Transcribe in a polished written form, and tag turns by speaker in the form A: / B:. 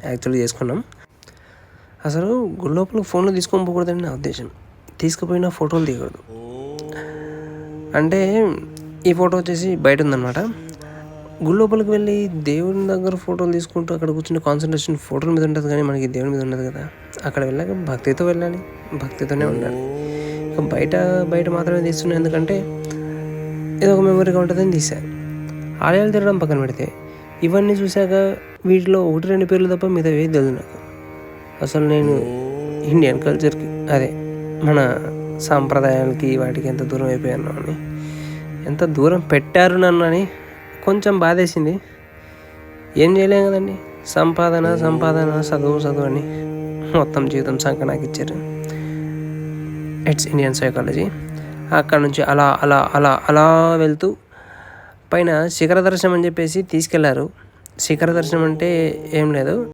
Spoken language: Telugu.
A: యాక్చువల్గా చేసుకున్నాం. అసలు గుడి లోపల ఫోన్లు తీసుకొని పోకూడదని నా ఉద్దేశం. తీసుకుపోయిన ఫోటోలు తీయకూడదు. అంటే ఈ ఫోటో వచ్చేసి బయట ఉందన్నమాట. గుడి లోపలికి వెళ్ళి దేవుని దగ్గర ఫోటోలు తీసుకుంటూ అక్కడ కూర్చుని కాన్సన్ట్రేషన్ ఫోటోల మీద ఉంటుంది, కానీ మనకి దేవుని మీద ఉండదు కదా. అక్కడ వెళ్ళాక భక్తితో వెళ్ళాలి, భక్తితోనే ఉండాలి. ఇక బయట మాత్రమే తీస్తున్నాను, ఎందుకంటే ఏదో ఒక మెమరీగా ఉంటుందని తీశాను. ఆలయాలు తిరగడం పక్కన పెడితే ఇవన్నీ చూశాక వీటిలో 1-2 పేర్లు తప్ప మీద ఏది తెలియదు నాకు. అసలు నేను ఇండియన్ కల్చర్కి, అదే మన సాంప్రదాయాలకి వాటికి ఎంత దూరం అయిపోయాను అని, ఎంత దూరం పెట్టారు నన్ను అని కొంచెం బాధేసింది. ఏం చేయలేం కదండి. సంపాదన చదువు అని మొత్తం జీవితం సంఖ్య నాకు ఇచ్చారు. It's Indian psychology. అక్కడ నుంచి అలా వెళ్తూ పైన శిఖర దర్శనం అని చెప్పేసి తీసుకెళ్లారు. శిఖర దర్శనం అంటే ఏం లేదు,